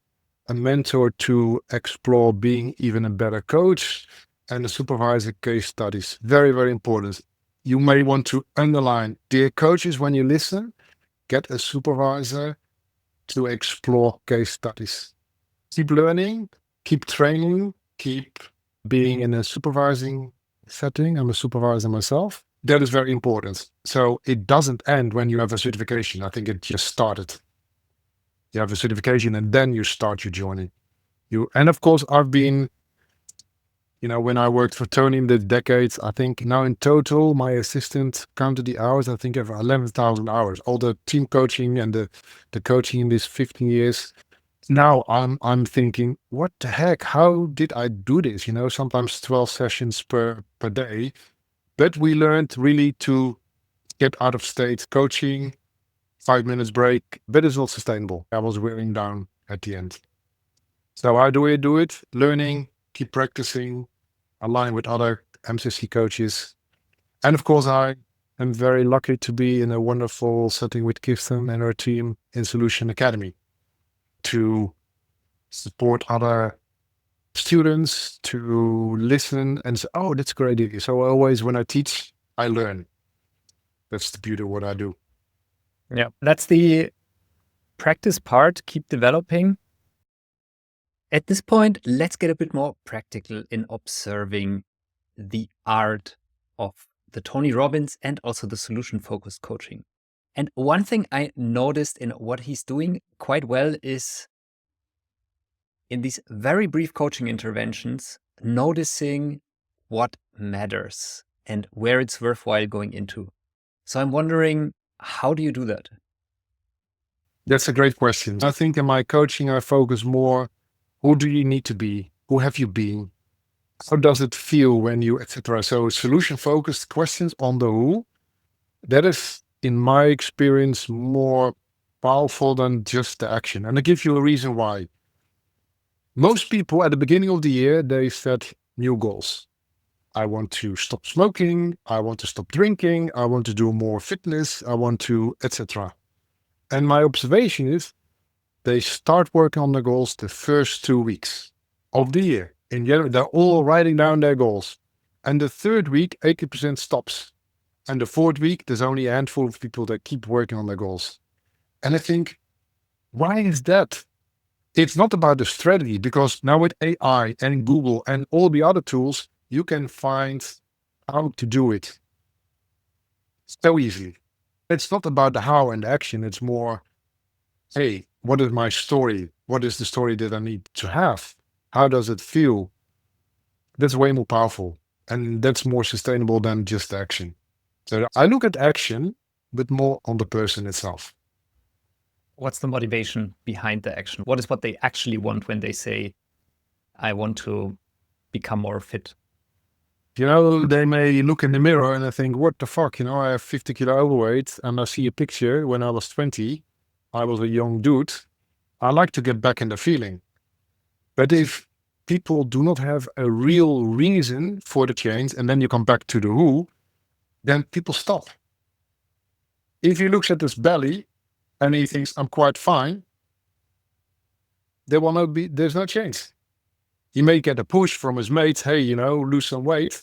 a mentor to explore being even a better coach, and a supervisor case studies. Very, very important. You may want to underline, dear coaches, when you listen, get a supervisor to explore case studies. Keep learning, keep training, keep being in a supervising setting. I'm a supervisor myself. That is very important. So it doesn't end when you have a certification. I think it just started. You have a certification and then you start your journey. And of course, I've been, when I worked for Tony in the decades, I think now in total, my assistant counted the hours, I think I have 11,000 hours. All the team coaching and the coaching in these 15 years. Now I'm thinking, what the heck? How did I do this? Sometimes 12 sessions per day. But we learned really to get out of state coaching, 5 minutes break, but it's not sustainable. I was wearing down at the end. So how do we do it? Learning, keep practicing, align with other MCC coaches. And of course, I am very lucky to be in a wonderful setting with Kirsten and her team in Solution Academy to support other students to listen and say, oh, that's a great idea. So always when I teach, I learn. That's the beauty of what I do. Yeah, that's the practice part. Keep developing. At this point, let's get a bit more practical in observing the art of the Tony Robbins and also the solution-focused coaching. And one thing I noticed in what he's doing quite well is in these very brief coaching interventions, noticing what matters and where it's worthwhile going into. So I'm wondering, how do you do that? That's a great question. I think in my coaching, I focus more, who do you need to be? Who have you been? How does it feel when you, etc. So solution-focused questions on the who, that is, in my experience, more powerful than just the action. And I'll give you a reason why. Most people at the beginning of the year, they set new goals. I want to stop smoking. I want to stop drinking. I want to do more fitness. I want to, etc. And my observation is they start working on the goals the first 2 weeks of the year. In general, they're all writing down their goals. And the third week, 80% stops. And the fourth week, there's only a handful of people that keep working on their goals. And I think, why is that? It's not about the strategy, because now with AI and Google and all the other tools, you can find how to do it so easily. It's not about the how and the action. It's more, hey, what is my story? What is the story that I need to have? How does it feel? That's way more powerful. And that's more sustainable than just action. So I look at action, but more on the person itself. What's the motivation behind the action? What is what they actually want when they say, I want to become more fit? You know, they may look in the mirror and I think, what the fuck? You know, I have 50 kilo overweight and I see a picture when I was 20. I was a young dude. I like to get back in the feeling. But if people do not have a real reason for the change, and then you come back to the who, then people stop. If he looks at his belly and he thinks, I'm quite fine, there will not be, there's no change. He may get a push from his mates, hey, you know, lose some weight.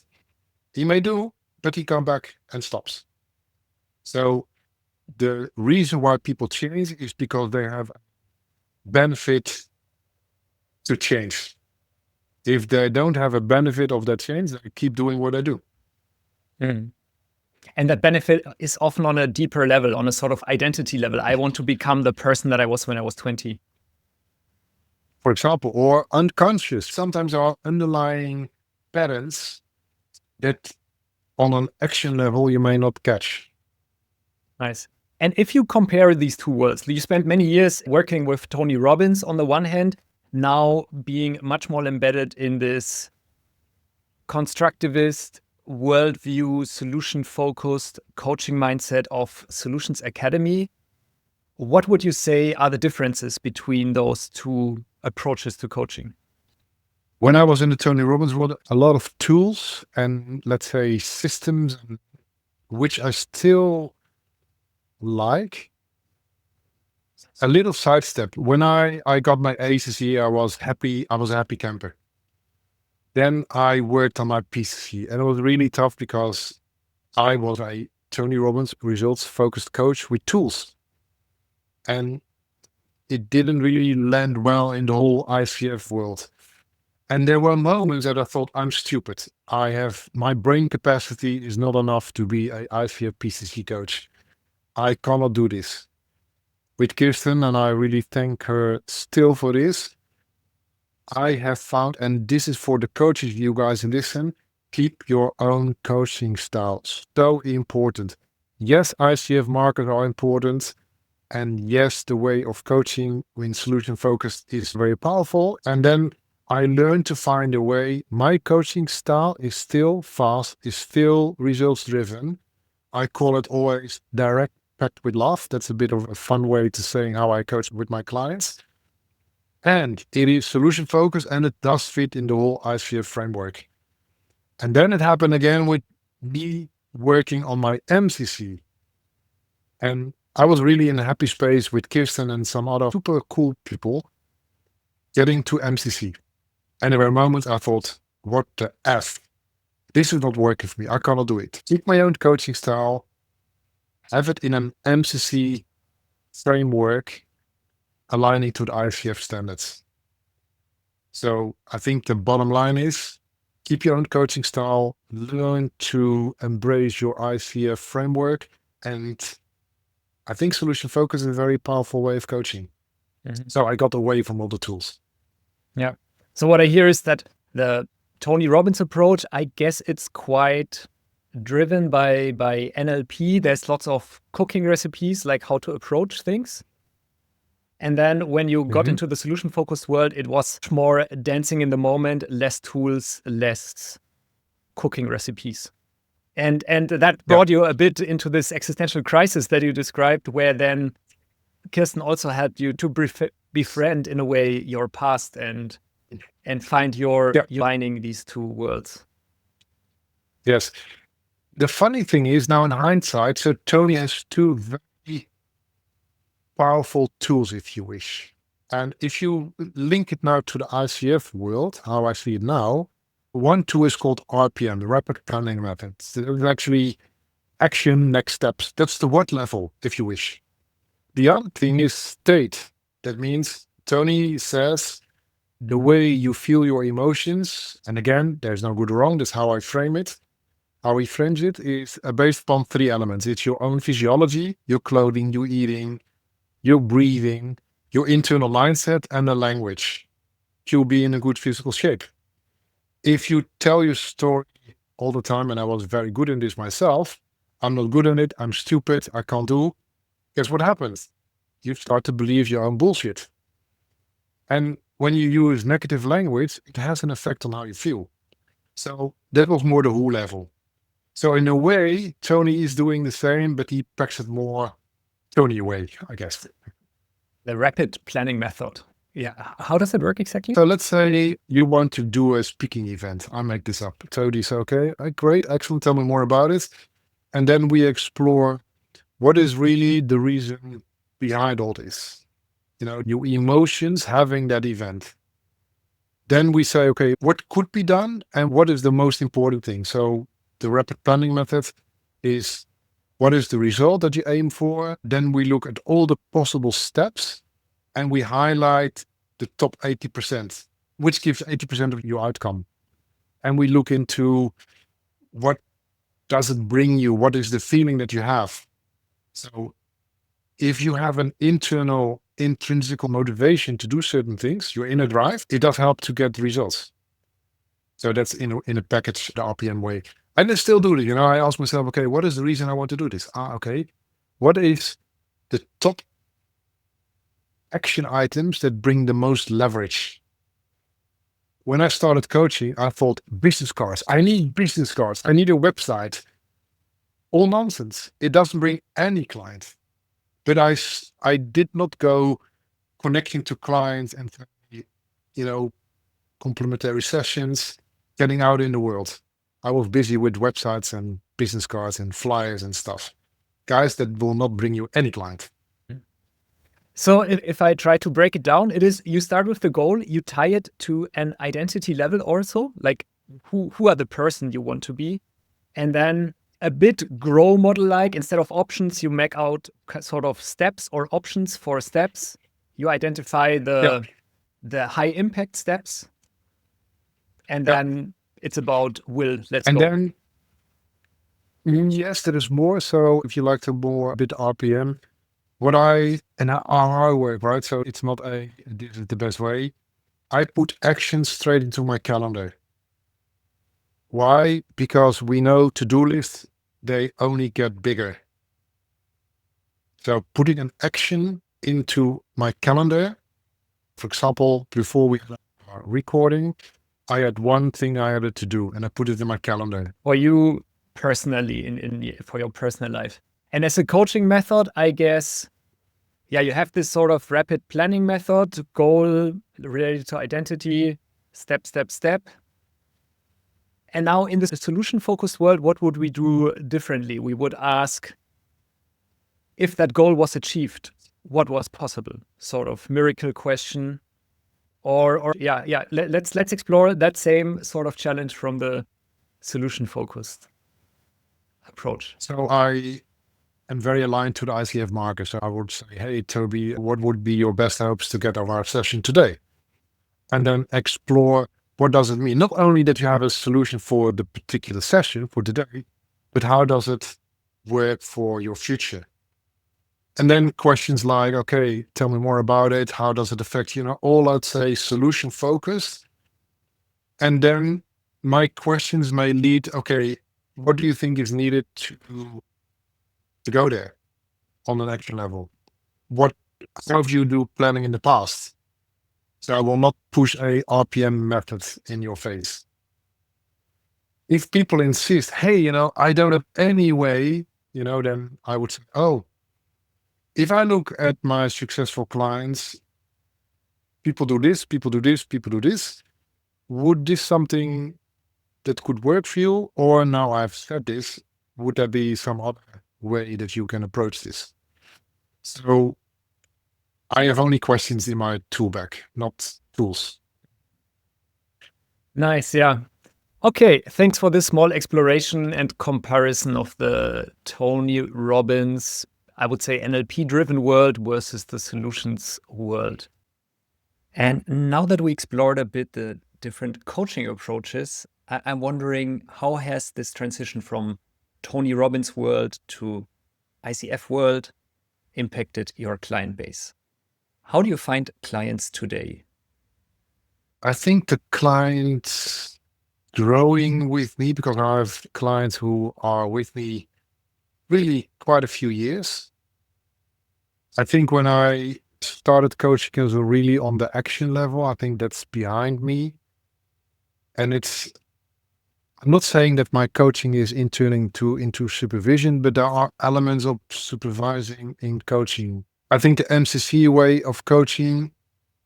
He may do, but he comes back and stops. So the reason why people change is because they have benefit to change. If they don't have a benefit of that change, they keep doing what they do. Mm. And that benefit is often on a deeper level, on a sort of identity level. I want to become the person that I was when I was 20. For example, or unconscious. Sometimes there are underlying patterns that on an action level you may not catch. Nice. And if you compare these two worlds, you spent many years working with Tony Robbins on the one hand, now being much more embedded in this constructivist worldview, solution-focused coaching mindset of Solutions Academy. What would you say are the differences between those two approaches to coaching? When I was in the Tony Robbins world, a lot of tools and let's say systems, which I still like. A little sidestep. When I got my ACC, I was happy. I was a happy camper. Then I worked on my PCC and it was really tough because I was a Tony Robbins results focused coach with tools. And it didn't really land well in the whole ICF world. And there were moments that I thought, I'm stupid. My brain capacity is not enough to be a ICF PCC coach. I cannot do this. With Kirsten, and I really thank her still for this, I have found, and this is for the coaches, you guys listen, keep your own coaching style. So important. Yes, ICF markers are important. And yes, the way of coaching when solution focused is very powerful. And then I learned to find a way. My coaching style is still fast, is still results driven. I call it always direct, packed with love. That's a bit of a fun way to saying how I coach with my clients. And it is solution focused and it does fit in the whole ICF framework. And then it happened again with me working on my MCC. And I was really in a happy space with Kirsten and some other super cool people getting to MCC. And there were moments I thought, what the F? This is not working for me. I cannot do it. Keep my own coaching style, have it in an MCC framework, aligning to the ICF standards. So I think the bottom line is keep your own coaching style, learn to embrace your ICF framework. And I think solution focus is a very powerful way of coaching. Mm-hmm. So I got away from all the tools. Yeah. So what I hear is that the Tony Robbins approach, I guess it's quite driven by NLP. There's lots of cooking recipes, like how to approach things. And then when you got into the solution-focused world, it was more dancing in the moment, less tools, less cooking recipes. And that brought you a bit into this existential crisis that you described, where then Kirsten also helped you to befriend, in a way, your past and find your aligning these two worlds. Yes. The funny thing is, now in hindsight, so Tony has two very powerful tools, if you wish. And if you link it now to the ICF world, how I see it now, one tool is called RPM, the Rapid Planning Method. It's actually action, next steps. That's the what level, if you wish. The other thing is state. That means Tony says the way you feel your emotions, and again, there's no good or wrong, that's how I frame it. How he frames it is based upon three elements. It's your own physiology, your clothing, your eating, your breathing, your internal mindset, and the language. You'll be in a good physical shape. If you tell your story all the time, and I was very good in this myself, I'm not good in it, I'm stupid, I can't do, guess what happens? You start to believe your own bullshit. And when you use negative language, it has an effect on how you feel. So that was more the who level. So in a way, Tony is doing the same, but he packs it more Tony way, I guess. The rapid planning method. Yeah. How does it work exactly? So let's say you want to do a speaking event. I make this up. Tony says, okay, great, excellent. Tell me more about it. And then we explore what is really the reason behind all this. You know, your emotions having that event. Then we say, okay, what could be done and what is the most important thing? So the rapid planning method is what is the result that you aim for? Then we look at all the possible steps and we highlight the top 80%, which gives 80% of your outcome. And we look into what does it bring you? What is the feeling that you have? So if you have an internal, intrinsic motivation to do certain things, your inner drive, it does help to get results. So that's in a package, the RPM way. And I still do it. You know, I ask myself, okay, what is the reason I want to do this? Okay. What is the top action items that bring the most leverage? When I started coaching, I thought business cards. I need business cards. I need a website. All nonsense. It doesn't bring any client. But I did not go connecting to clients and, you know, complementary sessions, getting out in the world. I was busy with websites and business cards and flyers and stuff. Guys, that will not bring you any client. So if I try to break it down, it is you start with the goal, you tie it to an identity level also, like who are the person you want to be. And then a bit grow model-like, instead of options, you make out sort of steps or options for steps. You identify the high impact steps. And then it's about let's and go. And then, yes, there is more. So if you like to more a bit RPM, how I work, right? So it's not this is the best way. I put action straight into my calendar. Why? Because we know to-do lists, they only get bigger. So putting an action into my calendar, for example, before we are recording, I had one thing I had to do and I put it in my calendar. For you personally, for your personal life. And as a coaching method, I guess, you have this sort of rapid planning method, goal related to identity, step. And now in the solution-focused world, what would we do differently? We would ask, if that goal was achieved, what was possible? Sort of miracle question. Or let's explore that same sort of challenge from the solution-focused approach. So I am very aligned to the ICF market. So I would say, hey, Toby, what would be your best hopes to get out of our session today? And then explore, what does it mean? Not only that you have a solution for the particular session for today, but how does it work for your future? And then questions like, okay, tell me more about it. How does it affect, all I'd say solution focused. And then my questions may lead, okay, what do you think is needed to go there on an action level? How have you do planning in the past? So I will not push a RPM method in your face. If people insist, hey, I don't have any way, then I would say, oh, if I look at my successful clients, people do this, people do this, people do this. Would this something that could work for you? Or now I've said this, would there be some other way that you can approach this? So I have only questions in my tool bag, not tools. Nice, yeah. Okay, thanks for this small exploration and comparison of the Tony Robbins, I would say NLP-driven world versus the solutions world. And now that we explored a bit the different coaching approaches, I'm wondering, how has this transition from Tony Robbins world to ICF world impacted your client base? How do you find clients today? I think the clients growing with me, because I have clients who are with me really quite a few years. I think when I started coaching, it was really on the action level. I think that's behind me. And I'm not saying that my coaching is turning into supervision, but there are elements of supervising in coaching. I think the MCC way of coaching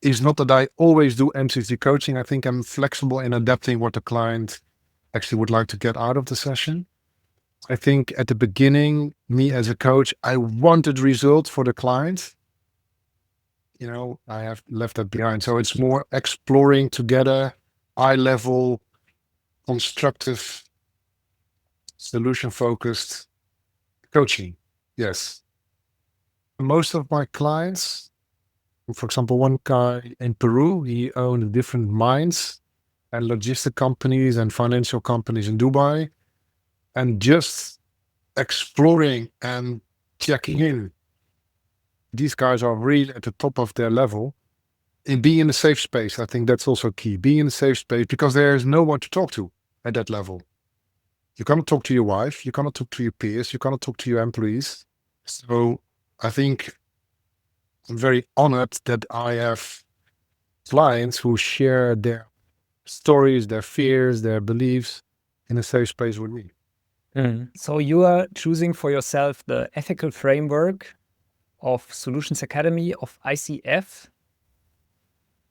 is not that I always do MCC coaching. I think I'm flexible in adapting what the client actually would like to get out of the session. I think at the beginning, me as a coach, I wanted results for the client. I have left that behind. So it's more exploring together, eye level, constructive, solution-focused coaching. Yes. Most of my clients, for example, one guy in Peru, he owned different mines and logistic companies and financial companies in Dubai. And just exploring and checking in. These guys are really at the top of their level. And being in a safe space, I think that's also key. Being in a safe space, because there is no one to talk to at that level. You cannot talk to your wife, you cannot talk to your peers, you cannot talk to your employees. So I think I'm very honored that I have clients who share their stories, their fears, their beliefs in a safe space with me. So you are choosing for yourself the ethical framework of Solutions Academy of ICF.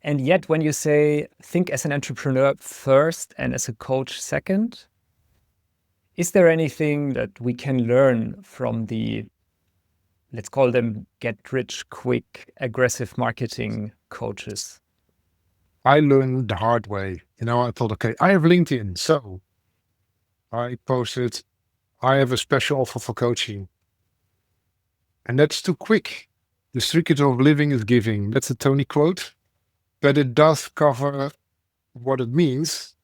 And yet when you say think as an entrepreneur first and as a coach second, is there anything that we can learn from the, let's call them get rich quick, aggressive marketing coaches? I learned the hard way. I thought, okay, I have LinkedIn. So I posted, I have a special offer for coaching. And that's too quick. The secret of living is giving. That's a Tony quote. But it does cover what it means.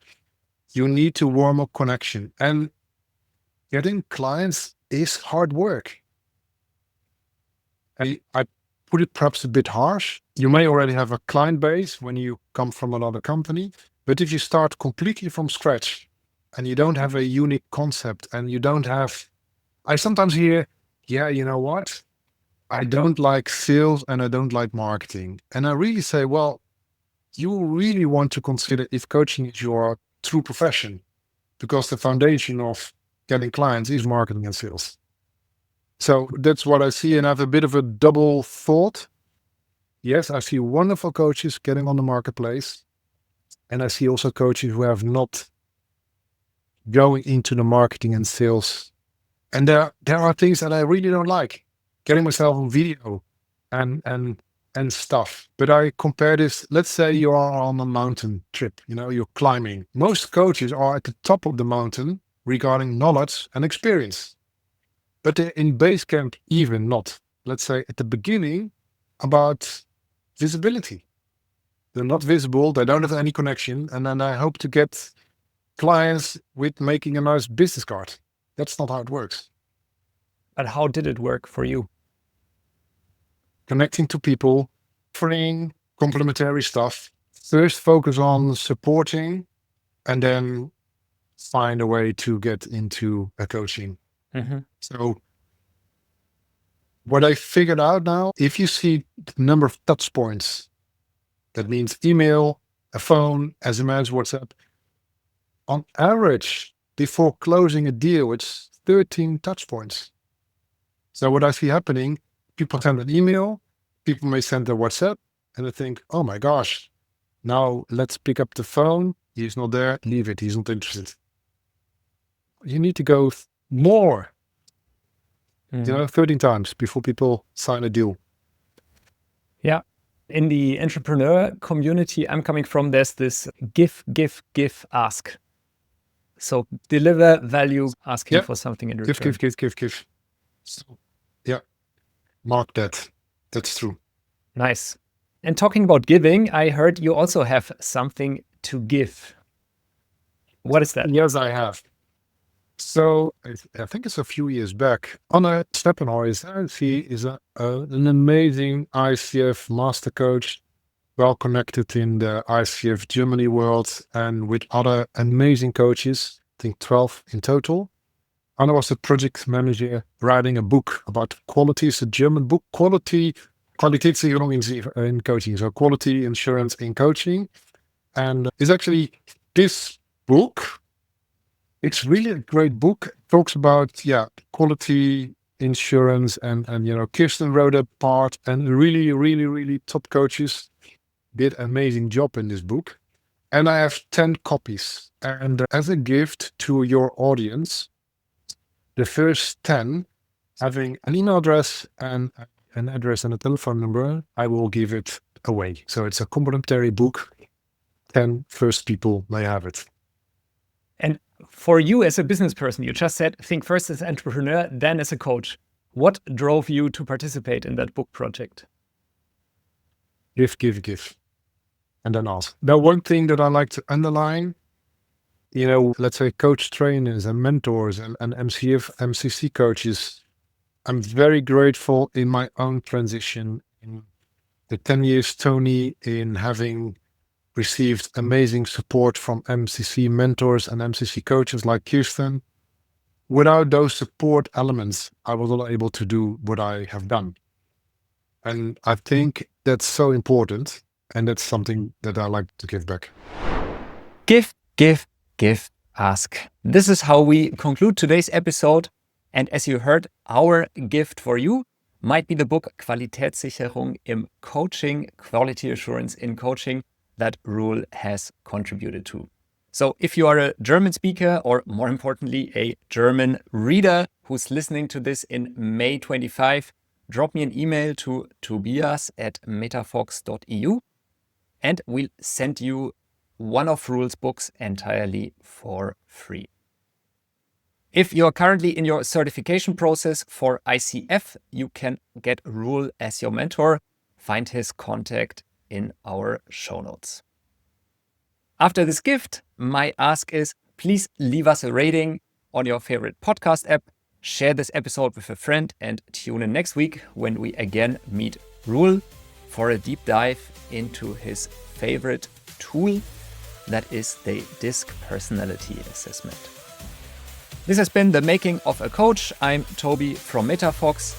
You need to warm up connection. And getting clients is hard work. And I put it perhaps a bit harsh. You may already have a client base when you come from another company. But if you start completely from scratch, and you don't have a unique concept, and you don't have, I sometimes hear, yeah, you know what? I don't like sales and I don't like marketing. And I really say, well, you really want to consider if coaching is your true profession, because the foundation of getting clients is marketing and sales. So that's what I see. And I have a bit of a double thought. Yes, I see wonderful coaches getting on the marketplace. And I see also coaches who have not going into the marketing and sales. And there are things that I really don't like. Getting myself on video and stuff. But I compare this, let's say you are on a mountain trip, you're climbing. Most coaches are at the top of the mountain regarding knowledge and experience. But they're in base camp even not. Let's say at the beginning about visibility. They're not visible, they don't have any connection. And then I hope to get clients with making a nice business card. That's not how it works. But how did it work for you? Connecting to people, offering complementary stuff. First focus on supporting and then find a way to get into a coaching. Mm-hmm. So what I figured out now, if you see the number of touch points, that means email, a phone, SMS, WhatsApp, on average, before closing a deal, it's 13 touch points. So what I see happening, people send an email, people may send a WhatsApp, and I think, oh my gosh, now let's pick up the phone. He's not there, leave it, he's not interested. You need to go more, 13 times before people sign a deal. Yeah. In the entrepreneur community I'm coming from, there's this give, ask. So deliver value, asking for something in return. Give. So, yeah, mark that. That's true. Nice. And talking about giving, I heard you also have something to give. What is that? Yes, I have. So I think it's a few years back. Anna Steppenhuis, she is an amazing ICF master coach, well connected in the ICF Germany world and with other amazing coaches, I think 12 in total. Anna was a project manager writing a book about quality. It's a German book, Qualitätssicherung in coaching. So quality insurance in coaching. And it's actually this book. It's really a great book. It talks about, quality insurance and Kirsten wrote a part and really top coaches did an amazing job in this book. And I have 10 copies. And as a gift to your audience, the first 10 having an email address and an address and a telephone number, I will give it away. So it's a complimentary book. 10 first people may have it. And for you as a business person, you just said, think first as an entrepreneur, then as a coach. What drove you to participate in that book project? Give. And then ask. Now, one thing that I like to underline, let's say coach trainers and mentors and MCC coaches, I'm very grateful in my own transition in the 10 years, Tony, in having received amazing support from MCC mentors and MCC coaches like Kirsten. Without those support elements, I was not able to do what I have done. And I think that's so important. And that's something that I like to give back. Give, ask. This is how we conclude today's episode. And as you heard, our gift for you might be the book Qualitätssicherung im Coaching, Quality Assurance in Coaching, that Roel has contributed to. So if you are a German speaker, or more importantly, a German reader who's listening to this in May 25, drop me an email to tobias@metafox.eu and we'll send you one of Roel's books entirely for free. If you're currently in your certification process for ICF, you can get Roel as your mentor. Find his contact in our show notes. After this gift, my ask is please leave us a rating on your favorite podcast app, share this episode with a friend, and tune in next week when we again meet Roel for a deep dive into his favorite tool, that is the DISC personality assessment. This has been The Making of a Coach. I'm Toby from Metafox.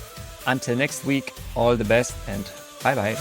Until next week, all the best and bye-bye.